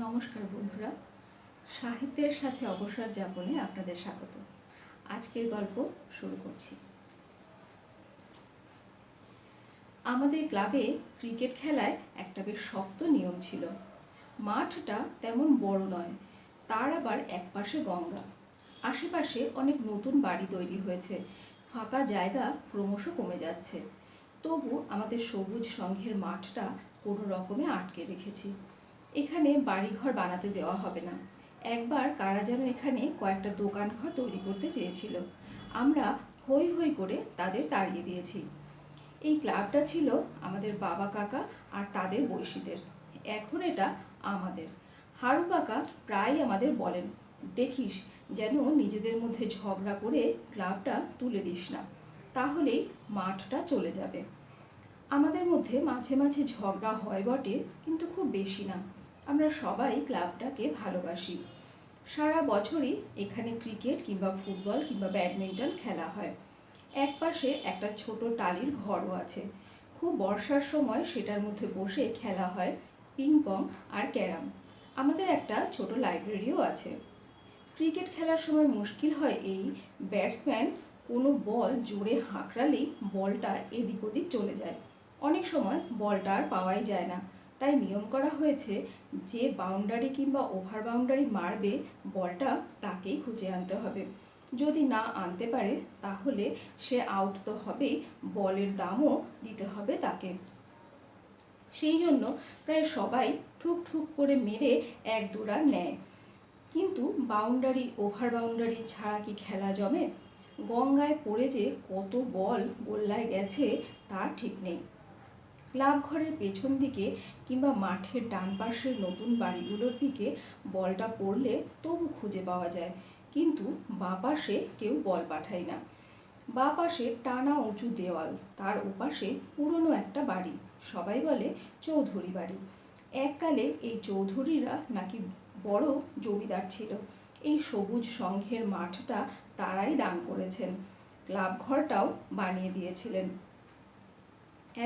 নমস্কার বন্ধুরা, সাহিত্যের সাথে অবসর যাপনে আপনাদের স্বাগত। আজকের গল্প শুরু করছি। আমাদের ক্লাবে ক্রিকেট খেলায় একটা বেশ শক্ত নিয়ম ছিল। মাঠটা তেমন বড় নয়, তার আবার একপাশে গঙ্গা। আশেপাশে অনেক নতুন বাড়ি তৈরি হয়েছে, ফাঁকা জায়গা ক্রমশ কমে যাচ্ছে। তবু আমাদের সবুজ সংঘের মাঠটা কোনো রকমে আটকে রেখেছি। এখানে বাড়িঘর বানাতে দেওয়া হবে না। একবার কারা যেন এখানে কয়েকটা দোকান ঘর তৈরি করতে চেয়েছিল। আমরা হই হই করে তাদের তাড়িয়ে দিয়েছি। এই ক্লাবটা ছিল আমাদের বাবা কাকা আর তাদের বয়সীদের। এখন এটা আমাদের। হারু কাকা প্রায় আমাদের বলেন, দেখিস যেন নিজেদের মধ্যে ঝগড়া করে ক্লাবটা তুলে দিস না, তাহলেই মাঠটা চলে যাবে। আমাদের মধ্যে মাঝে মাঝে ঝগড়া হয় বটে, কিন্তু খুব বেশি না। আমরা সবাই ক্লাবটাকে ভালোবাসি। সারা বছরই এখানে ক্রিকেট কিংবা ফুটবল কিংবা ব্যাডমিন্টন খেলা হয়। একপাশে একটা ছোট টালির ঘরও আছে। খুব বর্ষার সময় সেটার মধ্যে বসে খেলা হয় পিং পং আর ক্যারাম। আমাদের একটা ছোট লাইব্রেরিও আছে। ক্রিকেট খেলার সময় মুশকিল হয় এই, ব্যাটসম্যান কোনো বল জোরে হাঁকড়ালেই বলটা এদিক ওদিক চলে যায়। অনেক সময় বলটা আর পাওয়াই যায় না। তাই নিয়ম করা হয়েছে, যে বাউন্ডারি কিংবা ওভার বাউন্ডারি মারবে বলটা তাকেই খুঁজে আনতে হবে। যদি না আনতে পারে তাহলে সে আউট তো হবেই, বলের দামও দিতে হবে তাকে। সেই জন্য প্রায় সবাই ঠুক ঠুক করে মেরে এক দু রান নেয়। কিন্তু বাউন্ডারি ওভার বাউন্ডারি ছাড়া কি খেলা জমে? গঙ্গায় পড়ে যে কত বল গোল্লায় গেছে তার ঠিক নেই। ক্লাব ঘরের পেছন দিকে কিংবা মাঠের ডান পাশের নতুন বাড়িগুলোর দিকে বলটা পড়লে তবু খুঁজে পাওয়া যায়, কিন্তু বাঁ পাশে কেউ বল পাঠায় না। বাঁ পাশে টানা উঁচু দেওয়াল, তার ওপাশে পুরনো একটা বাড়ি, সবাই বলে চৌধুরী বাড়ি। এককালে এই চৌধুরীরা নাকি বড় জমিদার ছিল। এই সবুজ সংঘের মাঠটা তারাই দান করেছেন, ক্লাব ঘরটাও বানিয়ে দিয়েছিলেন।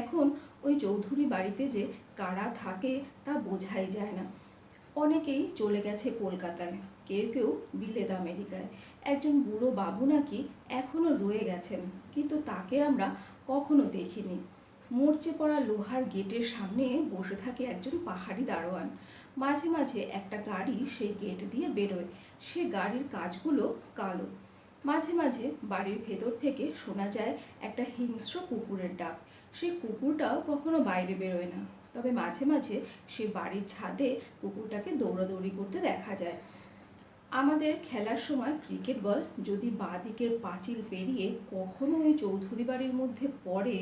এখন ওই চৌধুরী বাড়িতে যে কারা থাকে তা বোঝাই যায় না। অনেকেই চলে গেছে কলকাতায়, কেউ কেউ বিলেত আমেরিকায়। একজন বুড়ো বাবু নাকি এখনো রয়ে গেছেন, কিন্তু তাকে আমরা কখনো দেখিনি। মরচে পড়া লোহার গেটের সামনে বসে থাকে একজন পাহাড়ি দারোয়ান। মাঝে মাঝে একটা গাড়ি সেই গেট দিয়ে বেরোয়, সে গাড়ির কাজগুলো কালো। মাঝে মাঝে বাড়ির ভেতর থেকে শোনা যায় একটা হিংস্র কুকুরের ডাক। সেই কুকুরটাও কখনো বাইরে বেরোয় না, তবে মাঝে মাঝে সে বাড়ির ছাদে কুকুরটাকে দৌড়াদৌড়ি করতে দেখা যায়। আমাদের খেলার সময় ক্রিকেট বল যদি বাঁ দিকের পাঁচিল পেরিয়ে কখনো ওই চৌধুরী বাড়ির মধ্যে পড়ে,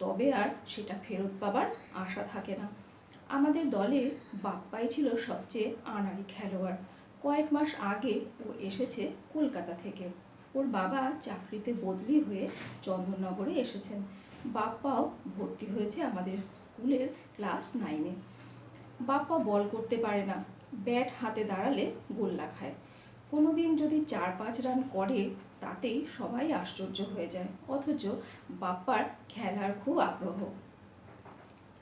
তবে আর সেটা ফেরত পাবার আশা থাকে না। আমাদের দলে বাপ্পাই ছিল সবচেয়ে আনাড়ি খেলোয়াড়। কয়েক মাস আগে ও এসেছে কলকাতা থেকে। ওর বাবা চাকরিতে বদলি হয়ে চন্দননগরে এসেছেন। বাপ্পাও ভর্তি হয়েছে আমাদের স্কুলের ক্লাস 9-এ। বাপ্পা বল করতে পারে না, ব্যাট হাতে দাঁড়ালে গোল্লা খায়। কোনোদিন যদি 4-5 রান করে তাতেই সবাই আশ্চর্য হয়ে যায়, অথচ বাপ্পার খেলার খুব আগ্রহ।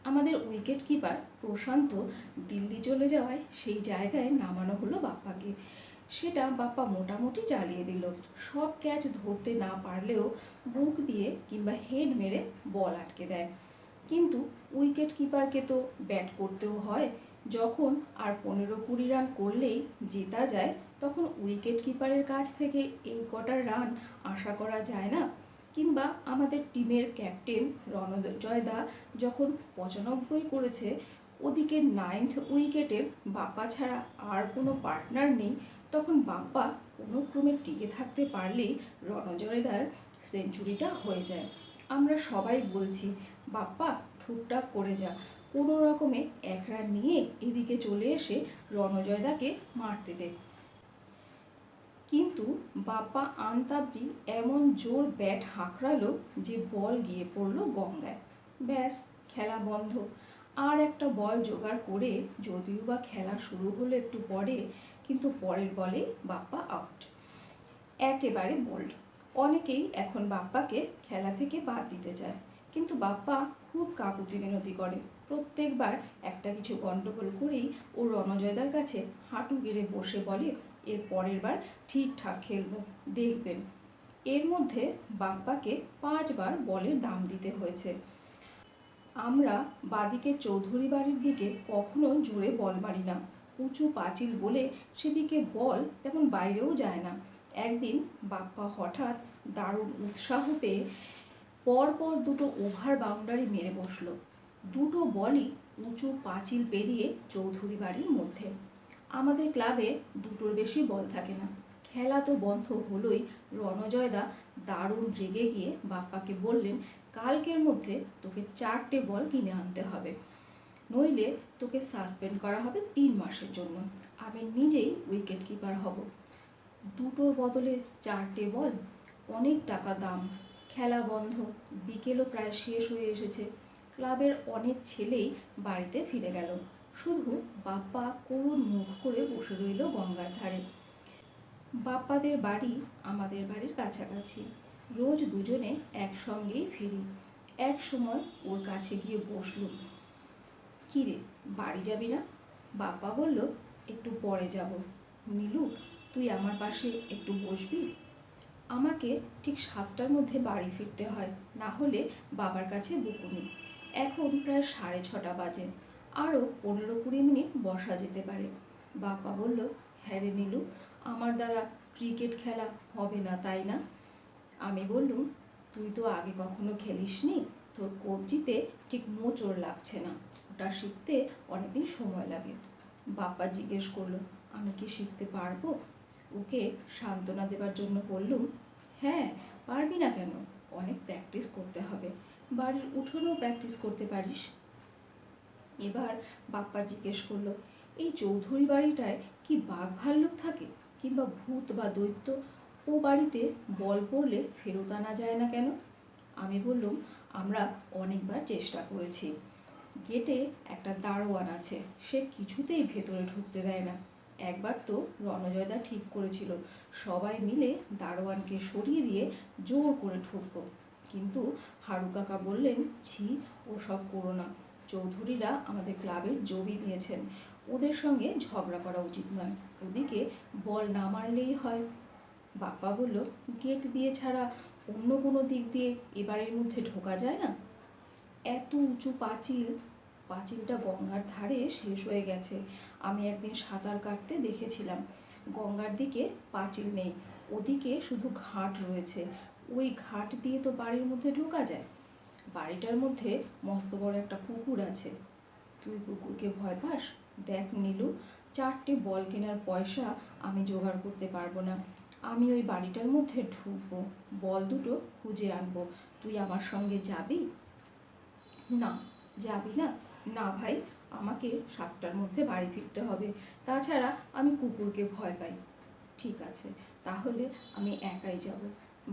আমাদের উইকেট কিপার প্রশান্ত দিল্লি চলে যাওয়ায় সেই জায়গায় নামানো হলো বাপ্পাকে। সেটা বাপ্পা মোটামুটি চালিয়ে দিল। সব ক্যাচ ধরতে না পারলেও বুক দিয়ে কিংবা হেড মেরে বল আটকে দেয়। কিন্তু উইকেট কিপারকে তো ব্যাট করতেও হয়। যখন আর 15-20 রান করলেই জেতা যায়, তখন উইকেট কিপারের কাছ থেকে এই কটা রান আশা করা যায় না। কিংবা আমাদের টিমের ক্যাপ্টেন রণজয় দা যখন 95 করেছে, ওদিকে 9th উইকেটে বাপ্পা ছাড়া আর কোনো পার্টনার নেই, তখন বাপ্পা কোনো ক্রমে টিকে থাকতে পারলেই রণজয়দার সেঞ্চুরিটা হয়ে যায়। আমরা সবাই বলছি, বাপ্পা ঠুকটাক করে যা, কোনো রকমে 1 রান নিয়ে এদিকে চলে এসে রণজয়দাকে মারতে দে। কিন্তু বাপ্পা আনতাবড়ি এমন জোর ব্যাট হাঁকড়ালো যে বল গিয়ে পড়লো গঙ্গায়। ব্যাস, খেলা বন্ধ। আর একটা বল জোগাড় করে যদিও বা খেলা শুরু হলো একটু পরে, কিন্তু পরের বলে বাপ্পা আউট, একেবারে বোল্ড। অনেকেই এখন বাপ্পাকে খেলা থেকে বাদ দিতে চায়, কিন্তু বাপ্পা খুব কাকুতি মিনতি করে। প্রত্যেকবার একটা কিছু গন্ডগোল করেই ও রণজয়দার কাছে হাঁটু গেড়ে বসে বলে, এর পরের বার ঠিকঠাক খেলবো, দেখবেন। এর মধ্যে বাপ্পাকে 5 বার বলের দাম দিতে হয়েছে। আমরা বাদিকের চৌধুরী বাড়ির দিকে কখনো জোরে বল মারি না। উঁচু পাঁচিল বলে সেদিকে বল তেমন বাইরেও যায় না। একদিন বাপ্পা হঠাৎ দারুণ উৎসাহ পেয়ে পরপর দুটো ওভার বাউন্ডারি মেরে বসলো। দুটো বলই উঁচু পাঁচিল পেরিয়ে চৌধুরী বাড়ির মধ্যে। আমাদের ক্লাবে দুটোর বেশি বল থাকে না। খেলা তো বন্ধ হলোই। রণজয়দা দারুণ রেগে গিয়ে বাপ্পাকে বললেন, কালকের মধ্যে তোকে 4টে বল কিনে আনতে হবে, নইলে তোকে সাসপেন্ড করা হবে 3 মাসের জন্য। আমি নিজেই উইকেট কিপার হব। দুটোর বদলে 4টে বল, অনেক টাকা দাম। খেলা বন্ধ। বিকেলও প্রায় শেষ হয়ে এসেছে। ক্লাবের অনেক ছেলেই বাড়িতে ফিরে গেল। শুধু বাপ্পা করুণ মুখ করে বসে রইল গঙ্গার ধারে। বাপ্পাদের বাড়ি আমাদের বাড়ির কাছাকাছি। রোজ দুজনে একসঙ্গেই ফিরি। এক সময় ওর কাছে গিয়ে বসলুম। কী রে, বাড়ি যাবি না? বাপ্পা বলল, একটু পরে যাব। নীলু, তুই আমার পাশে একটু বসবি? আমাকে ঠিক 7টার মধ্যে বাড়ি ফিরতে হয়, না হলে বাবার কাছে বকুনি। এখন প্রায় 6:30 বাজে। আরও 15-20 মিনিট বসা যেতে পারে। বাপ্পা বলল, হ্যাঁ রে নীলু, আমার দ্বারা ক্রিকেট খেলা হবে না, তাই না? আমি বললুম, তুই তো আগে কখনো খেলিসনি, তোর কবজিতে ঠিক মোচড় লাগছে না, ওটা শিখতে অনেকদিন সময় লাগে। বাপ্পা জিজ্ঞেস করলো, আমি কি শিখতে পারবো? ওকে সান্ত্বনা দেবার জন্য বললুম, হ্যাঁ, পারবি না কেন? অনেক প্র্যাকটিস করতে হবে। বাড়ির উঠোনেও প্র্যাকটিস করতে পারিস। এবার বাপ্পা জিজ্ঞেস করলো, এই চৌধুরী বাড়িটায় কি বাঘ ভাল্লুক থাকে, কিংবা ভূত বা দৈত্য? ও বাড়িতে বল পড়লে ফেরত আনা যায় না কেন? আমি বললুম, আমরা অনেকবার চেষ্টা করেছি। গেটে একটা দারোয়ান আছে, সে কিছুতেই ভেতরে ঢুকতে দেয় না। একবার তো রণজয়দা ঠিক করেছিল সবাই মিলে দারোয়ানকে সরিয়ে দিয়ে জোর করে ঢুকবো, কিন্তু হারু কাকা বললেন, ছি, ওসব করো না। চৌধুরীরা আমাদের ক্লাবের জমি দিয়েছেন, ওদের সঙ্গে ঝগড়া করা উচিত নয়। ওদিকে বল না মারলেই হয়। বাপ্পা বলল, গেট দিয়ে ছাড়া অন্য কোনো দিক দিয়ে এবারের মধ্যে ঢোকা যায় না? এত উঁচু পাঁচিলটা গঙ্গার ধারে শেষ হয়ে গেছে। আমি একদিন সাঁতার কাটতে দেখেছিলাম। গঙ্গার দিকে পাঁচিল নেই, ওদিকে শুধু ঘাট রয়েছে। ওই ঘাট দিয়ে তো বাড়ির মধ্যে ঢোকা যায়। বাড়িটার মধ্যে মস্ত বড় একটা পুকুর আছে। তুই কুকুরকে ভয় পাস? দেখ নীলু, 4টে বল কেনার পয়সা আমি জোগাড় করতে পারবো না। আমি ওই বাড়িটার মধ্যে ঢুকবো, বল দুটো খুঁজে আনবো। তুই আমার সঙ্গে যাবি? না। যাবি না? না ভাই, আমাকে 7টার মধ্যে বাড়ি ফিরতে হবে। তাছাড়া আমি কুকুরকে ভয় পাই। ঠিক আছে, তাহলে আমি একাই যাব।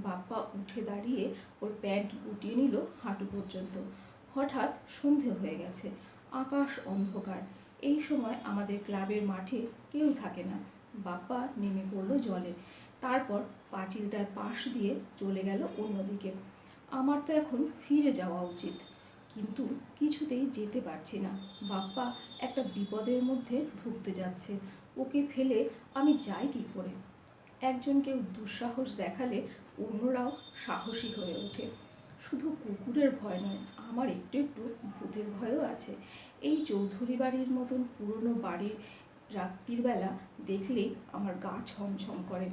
বাপ্পা উঠে দাঁড়িয়ে ওর প্যান্ট গুটিয়ে নিল হাঁটু পর্যন্ত। হঠাৎ সন্ধে হয়ে গেছে, আকাশ অন্ধকার। এই সময় আমাদের ক্লাবের মাঠে কেউ থাকে না। বাপ্পা নেমে পড়ল জলে, তারপর পাঁচিলটার পাশ দিয়ে চলে গেল অন্যদিকে। আমার তো এখন ফিরে যাওয়া উচিত, কিন্তু কিছুতেই যেতে পারছি না। বাপ্পা একটা বিপদের মধ্যে ঢুকতে যাচ্ছে, ওকে ফেলে আমি যাই কী করে? একজন কেউ দুঃসাহস দেখালে অন্যরাও সাহসী হয়ে ওঠে। শুধু কুকুরের ভয় নয়, আমার একটু একটু ভূতের ভয়ও আছে। এই চৌধুরী বাড়ির মতন পুরনো বাড়ির রাত্রির বেলা দেখলেই আমার গা ছমছম করে।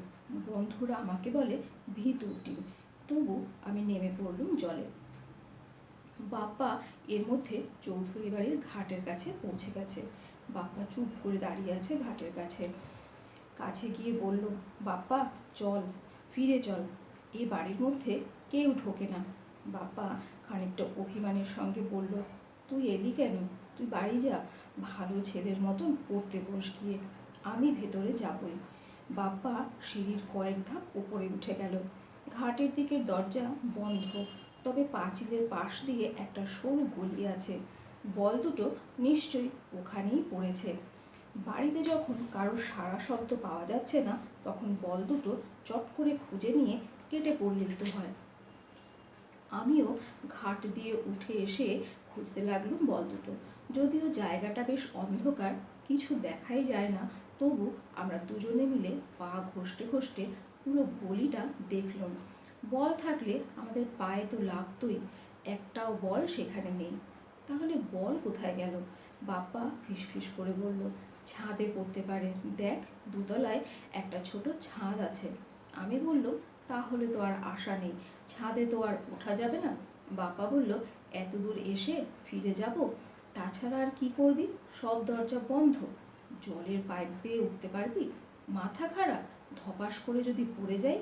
বন্ধুরা আমাকে বলে ভীতুটিন, তবু আমি নেমে পড়লুম জলে। বাপ্পা এর মধ্যে চৌধুরী বাড়ির ঘাটের কাছে পৌঁছে গেছে। বাপ্পা চুপ করে দাঁড়িয়ে আছে ঘাটের কাছে। কাছে গিয়ে বলল, বাপ্পা চল, ফিরে চল, এ বাড়ির মধ্যে কেউ ঢোকে না। বাপ্পা খানিকটা অভিমানের সঙ্গে বলল, তুই এলি কেন? তুই বাড়ি যা, ভালো ছেলের মতন পড়তে বস গিয়ে, আমি ভেতরে যাবই। বাপ্পা সিঁড়ির কয়েক ধাপ উপরে উঠে গেল। ঘাটের দিকের দরজা বন্ধ, তবে পাঁচিলের পাশ দিয়ে একটা সরু গলি আছে। বল দুটো নিশ্চয়ই ওখানেই পড়েছে। বাড়িতে যখন কারোর সাড়া শব্দ পাওয়া যাচ্ছে না, তখন বল দুটো চট করে খুঁজে নিয়ে কেটে পড়লেই তো হয়। আমিও ঘাট দিয়ে উঠে এসে খুঁজতে লাগলুম বল দুটো। যদিও জায়গাটা বেশ অন্ধকার, কিছু দেখাই যায় না, তবু আমরা দুজনে মিলে পা ঘষতে ঘষতে পুরো গলিটা দেখলাম। বল থাকলে আমাদের পায়ে তো লাগতোই, একটাও বল সেখানে নেই। তাহলে বল কোথায় গেল? বাপ্পা ফিসফিস করে বলল, ছাদে পড়তে পারে, দেখ দুতলায় একটা ছোট ছাদ আছে। আমি বললাম, তাহলে তো আর আশা নেই, ছাদে তো আর ওঠা যাবে না। বাপ্পা বলল, এত দূর এসে ফিরে যাব, তাছাড়া আর কি করবি, সব দরজা বন্ধ, জলের পাইপ বেয়ে উঠতে পারবি? মাথা খারাপ, ধপাস করে যদি পড়ে যাই?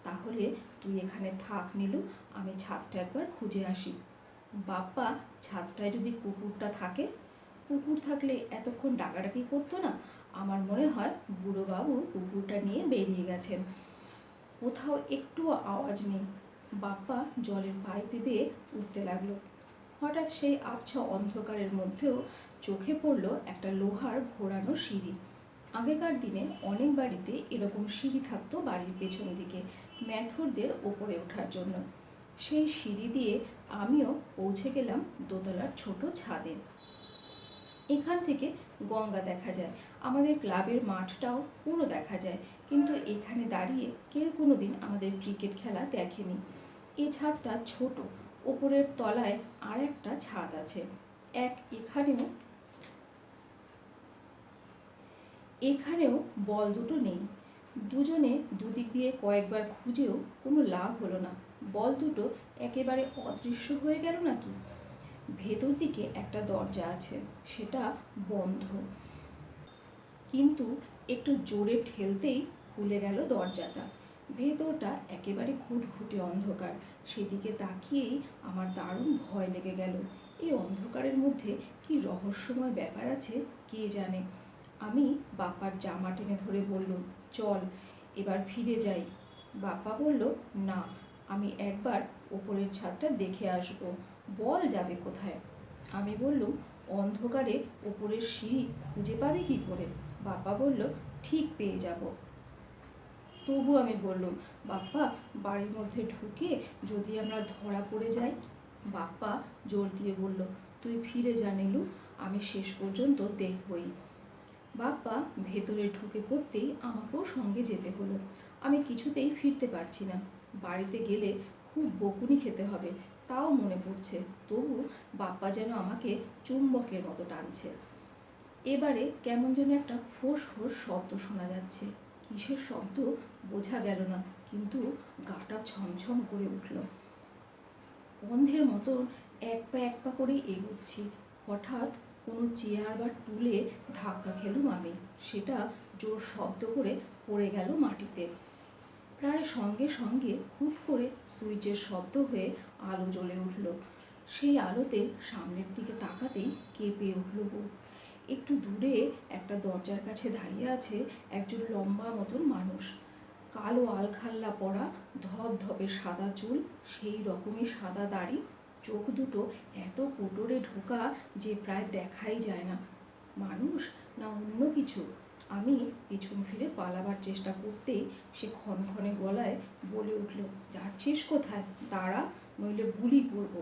তাহলে তুই এখানে থাক নীলু, আমি ছাদটা একবার খুঁজে আসি। বাপ্পা, ছাদটায় যদি কুকুরটা থাকে? কুকুর থাকলে এতক্ষণ ডাকাডাকি করতো না। আমার মনে হয় বুড়োবাবু কুকুরটা নিয়ে বেরিয়ে গেছেন। কোথাও একটুও আওয়াজ নেই। বাপ্পা জলের পাইপে বেয়ে উঠতে লাগলো। হঠাৎ সেই আবছা অন্ধকারের মধ্যেও চোখে পড়ল একটা লোহার ঘোরানো সিঁড়ি। আগেকার দিনে অনেক বাড়িতে এরকম সিঁড়ি থাকতো বাড়ির পেছন দিকে, মেথরদের ওপরে ওঠার জন্য। সেই সিঁড়ি দিয়ে আমিও পৌঁছে গেলাম দোতলার ছোট ছাদে। এখান থেকে গঙ্গা দেখা যায়, আমাদের ক্লাবের মাঠটাও পুরো দেখা যায়, কিন্তু এখানে দাঁড়িয়ে কেউ কোনো দিন আমাদের ক্রিকেট খেলা দেখেনি। এই ছাদটা ছোট, ওপরের তলায় আর একটা ছাদ আছে। এখানেও বল দুটো নেই। দুজনে দুদিক দিয়ে কয়েকবার খুঁজেও কোনো লাভ হলো না। বল দুটো একেবারে অদৃশ্য হয়ে গেল নাকি? ভেতর দিকে একটা দরজা আছে, সেটা বন্ধ, কিন্তু একটু জোরে ঠেলতেই খুলে গেল দরজাটা। ভেতরটা একেবারে ঘুটঘুটে অন্ধকার। সেদিকে তাকিয়েই আমার দারুণ ভয় লেগে গেল। এই অন্ধকারের মধ্যে কি রহস্যময় ব্যাপার আছে কে জানে। আমি বাপ্পার জামা টেনে ধরে বললুম, চল এবার ফিরে যাই। বাপ্পা বলল, না, আমি একবার ওপরের ছাদটা দেখে আসব, বল যাবে কোথায়? আমি বললুম, অন্ধকারে ওপরের সিঁড়ি খুঁজে পাবি কি করে? বাপ্পা বলল, ঠিক পেয়ে যাব। তবু আমি বললুম, বাপ্পা, বাড়ির মধ্যে ঢুকে যদি আমরা ধরা পড়ে যাই? বাপ্পা জোর দিয়ে বলল, তুই ফিরে যা নীলু, আমি শেষ পর্যন্ত দেখবই। বাপ্পা ভেতরে ঢুকে পড়তেই আমাকেও সঙ্গে যেতে হলো। আমি কিছুতেই ফিরতে পারছি না। বাড়িতে গেলে খুব বকুনি খেতে হবে, তাও মনে পড়ছে। তবু বাপ্পা যেন আমাকে চুম্বকের মতো টানছে। এবারে কেমন যেন একটা ফোঁস ফোঁস শব্দ শোনা যাচ্ছে। কিসের শব্দ বোঝা গেল না, কিন্তু গাটা ছমছম করে উঠল। অন্ধের মতো এক পা করে এগোচ্ছি। হঠাৎ কোনো চেয়ার বা টুলে ধাক্কা খেলুম আমি। সেটা জোর শব্দ করে পড়ে গেল মাটিতে। প্রায় সঙ্গে সঙ্গে খুব করে সুইচের শব্দ হয়ে আলো জ্বলে উঠল। সেই আলোতে সামনের দিকে তাকাতেই কেঁপে উঠল বুক। একটু দূরে একটা দরজার কাছে দাঁড়িয়ে আছে একজন লম্বা মতন মানুষ। কালো আলখাল্লা পরা, ধপধপে সাদা চুল, সেই রকমই সাদা দাড়ি, চোখ দুটো এত কোটরে ঢোকা যে প্রায় দেখাই যায় না। মানুষ না অন্য কিছু? আমি পিছন ফিরে পালাবার চেষ্টা করতেই সে ক্ষণক্ষণে গলায় বলে উঠল, যাচ্ছিস কোথায়? দাঁড়া, নইলে গুলি করব।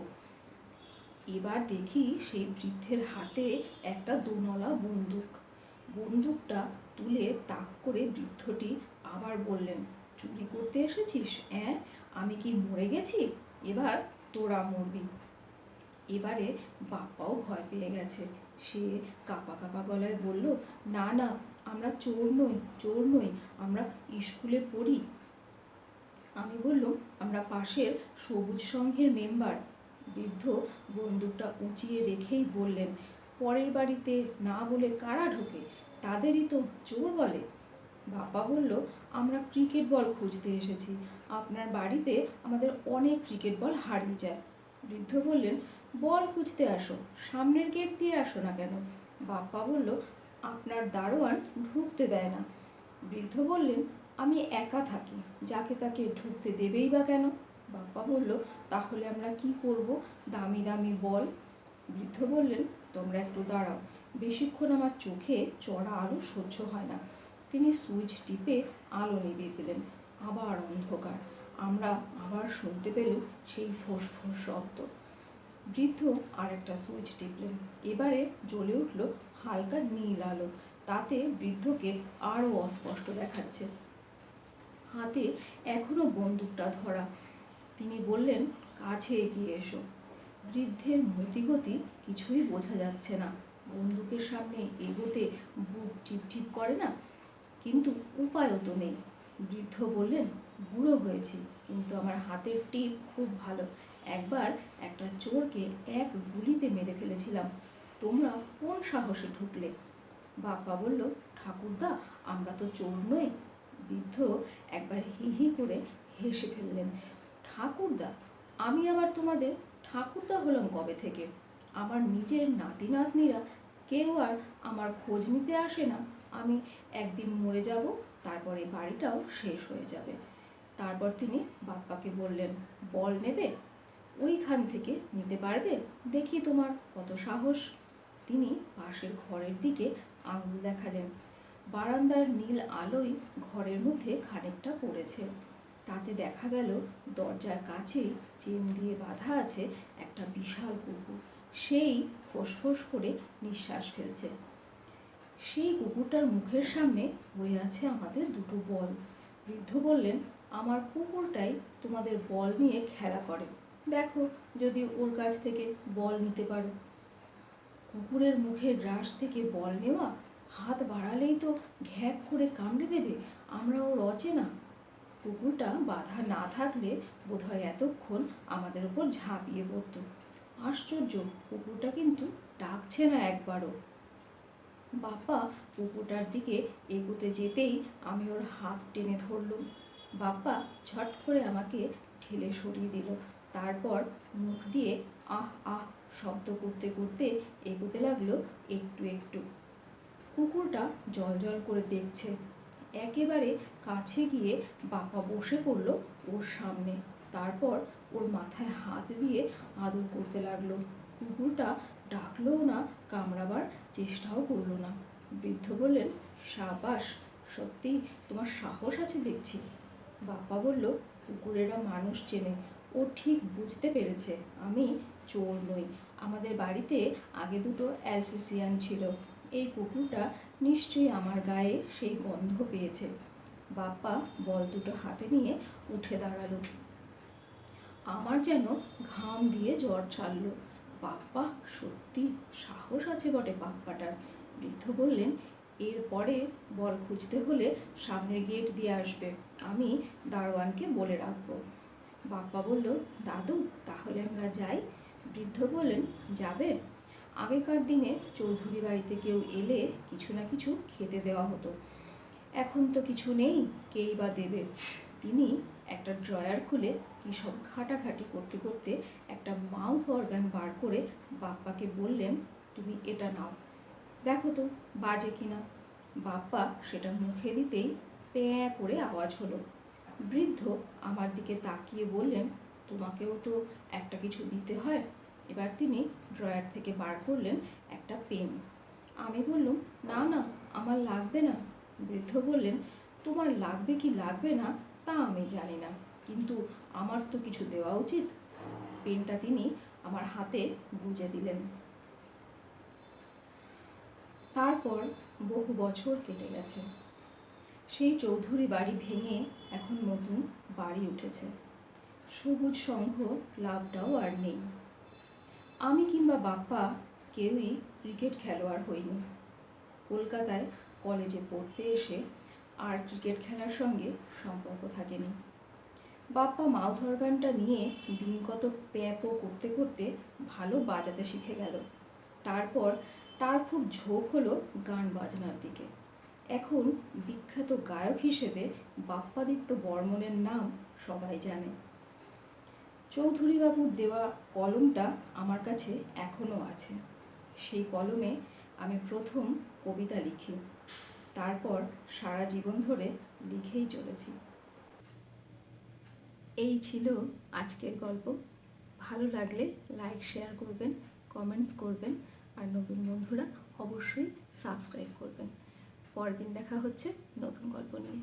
এবার দেখি সেই বৃদ্ধের হাতে একটা দোনলা বন্দুক। বন্দুকটা তুলে তাক করে বৃদ্ধটি আবার বললেন, চুরি করতে এসেছিস? আমি কি মরে গেছি? এবার তোরা মরবি। এবারে বাপ্পাও ভয় পেয়ে গেছে। সে কাঁপা কাঁপা গলায় বলল, না না, আমরা চোর নই, আমরা স্কুলে পড়ি। আমি বললুম, আমরা পাশের সবুজ সংঘের মেম্বার। বৃদ্ধ বন্দুকটা উঁচিয়ে রেখেই বললেন, পরের বাড়িতে না বলে কারা ঢোকে? তাদেরই তো চোর বলে। বাবা বলল, আমরা ক্রিকেট বল খুঁজতে এসেছি, আপনার বাড়িতে আমাদের অনেক ক্রিকেট বল হারিয়ে যায়। বৃদ্ধ বললেন, বল খুঁজতে আসো, সামনের গেট দিয়ে আসো না কেন? বাপ্পা বলল, আপনার দারোয়ান ঢুকতে দেয় না। বৃদ্ধ বললেন, আমি একা থাকি, যাকে তাকে ঢুকতে দেবেই বা কেন? বাপ্পা বলল, তাহলে আমরা কি করব? দামি দামি বল। বৃদ্ধ বললেন, তোমরা একটু দাঁড়াও, বেশিক্ষণ আমার চোখে চড়া আলো সহ্য হয় না। তিনি সুইচ টিপে আলো নিভিয়ে দিলেন। আবার অন্ধকার। আমরা আবার শুনতে পেলুম সেই ফোঁস ফোঁস শব্দ। বৃদ্ধ আর একটা সুইচ টিপলেন। এবারে জ্বলে উঠল হালকা নীল আলো। তাতে বৃদ্ধকে আরও অস্পষ্ট দেখাচ্ছে। হাতে এখনো বন্দুকটা ধরা। তিনি বললেন, কাছে এগিয়ে এসো। বৃদ্ধের মতিগতি কিছুই বোঝা যাচ্ছে না। বন্দুকের সামনে এগোতে বুক টিপ করে না, কিন্তু উপায়ও তো নেই। বৃদ্ধ বললেন, বুড়ো হয়েছি, কিন্তু আমার হাতের টিপ খুব ভালো। একবার একটা চোরকে এক গুলিতে মেরে ফেলেছিলাম। তোমরা কোন সাহসে ঢুকলে? বাপ্পা বলল, ঠাকুরদা, আমরা তো চোর নই। বৃদ্ধ একবার হি হি করে হেসে ফেললেন। ঠাকুরদা? আমি আবার তোমাদের ঠাকুরদা হলাম কবে থেকে? আমার নিজের নাতি নাতনিরা কেউ আর আমার খোঁজ নিতে আসে না। আমি একদিন মরে যাব, তারপরে বাড়িটাও শেষ হয়ে যাবে। তারপর তিনি বাপ্পাকে বললেন, বল নেবে? ওইখান থেকে নিতে পারবে? দেখি তোমার কত সাহস। তিনি পাশের ঘরের দিকে আঙুল দেখালেন। বারান্দার নীল আলোয় ঘরের মধ্যে খানিকটা পড়েছে। তাতে দেখা গেল দরজার কাছেই চেন দিয়ে বাঁধা আছে একটা বিশাল কুকুর। সেই ফোঁস করে নিঃশ্বাস ফেলছে। সেই কুকুরটার মুখের সামনে পড়ে আছে আমাদের দুটো বল। বৃদ্ধ বললেন, আমার কুকুরটাই তোমাদের বল নিয়ে খেলা করে। দেখো যদি ওর কাছ থেকে বল নিতে পারো। কুকুরের মুখের গ্রাস থেকে বল নেওয়া? হাত বাড়ালেই তো ঘ্যাক করে কামড়ে দেবে। আমরা ওর অচেনা। কুকুরটা বাধা না থাকলে বোধহয় এতক্ষণ আমাদের উপর ঝাঁপিয়ে পড়ত। আশ্চর্য, কুকুরটা কিন্তু ডাকছে না একবারও। বাপ্পা কুকুরটার দিকে এগোতে যেতেই আমি ওর হাত টেনে ধরলুম। বাপ্পা ঝট করে আমাকে ঠেলে সরিয়ে দিল। তারপর মুখ দিয়ে আহ আহ শব্দ করতে করতে এগোতে লাগলো একটু একটু। কুকুরটা জল করে দেখছে। একেবারে কাছে গিয়ে বাপ্পা বসে পড়ল ওর সামনে। তারপর ওর মাথায় হাত দিয়ে আদর করতে লাগলো। কুকুরটা ডাকলোও না, কামড়াবার চেষ্টাও করলো না। বৃদ্ধ বললেন, সাবাস, সত্যি তোমার সাহস আছে দেখছি। বাপ্পা বলল, কুকুরেরা মানুষ চেনে। ও ঠিক বুঝতে পেরেছে আমি চোর নই। আমাদের বাড়িতে আগে দুটো অ্যালসেসিয়ান ছিল। এই কুকুরটা নিশ্চয়ই আমার গায়ে সেই গন্ধ পেয়েছে। বাপ্পা বল দুটো হাতে নিয়ে উঠে দাঁড়ালো। আমার যেন ঘাম দিয়ে জ্বর ছাড়লো। বাপ্পা, সত্যি সাহস আছে বটে বাপ্পাটার। বৃদ্ধ বললেন, এরপরে বল খুঁজতে হলে সামনের গেট দিয়ে আসবে। আমি দারোয়ানকে বলে রাখবো। বাপ্পা বলল, দাদু, তাহলে আমরা যাই? বৃদ্ধ বললেন, যাবে? আগেকার দিনে চৌধুরী বাড়িতে কেউ এলে কিছু না কিছু খেতে দেওয়া হতো। এখন তো কিছু নেই, কেই বা দেবে। তিনি একটা ড্রয়ার খুলে কী সব ঘাটাঘাটি করতে করতে একটা মাউথ অর্গান বার করে বাপ্পাকে বললেন, তুমি এটা নাও, দেখো তো বাজে কিনা। বাপ্পা সেটা মুখে দিতেই প্যাঁ করে আওয়াজ হলো। বৃদ্ধ আমার দিকে তাকিয়ে বললেন, তোমাকেও তো একটা কিছু দিতে হয়। এবার তিনি ড্রয়ার থেকে বার করলেন একটা পেন। আমি বললুম, না না, আমার লাগবে না। বৃদ্ধ বললেন, তোমার লাগবে কি লাগবে না তা আমি জানি না, কিন্তু আমার তো কিছু দেওয়া উচিত। পেনটা তিনি আমার হাতে গুঁজে দিলেন। তারপর বহু বছর কেটে গেছে। সেই চৌধুরী বাড়ি ভেঙে এখন নতুন বাড়ি উঠেছে। সবুজ সংঘ ক্লাবটাও আর নেই। আমি কিংবা বাপ্পা কেউই ক্রিকেট খেলোয়াড় হইনি। কলকাতায় কলেজে পড়তে এসে আর ক্রিকেট খেলার সঙ্গে সম্পর্ক থাকেনি। বাপ্পা মাউথ অর্গানটা নিয়ে দিন কত প্যাপও করতে করতে ভালো বাজাতে শিখে গেল। তারপর তার খুব ঝোঁক হলো গান বাজনার দিকে। এখন বিখ্যাত গায়ক হিসেবে বাপ্পাদিত্য বর্মনের নাম সবাই জানে। চৌধুরীবাবুর দেওয়া কলমটা আমার কাছে এখনও আছে। সেই কলমে আমি প্রথম কবিতা লিখি, তারপর সারা জীবন ধরে লিখেই চলেছি। এই ছিল আজকের গল্প। ভালো লাগলে লাইক শেয়ার করবেন, কমেন্টস করবেন, আর নতুন বন্ধুরা অবশ্যই সাবস্ক্রাইব করবেন। পরের দিন দেখা হচ্ছে নতুন গল্প নিয়ে।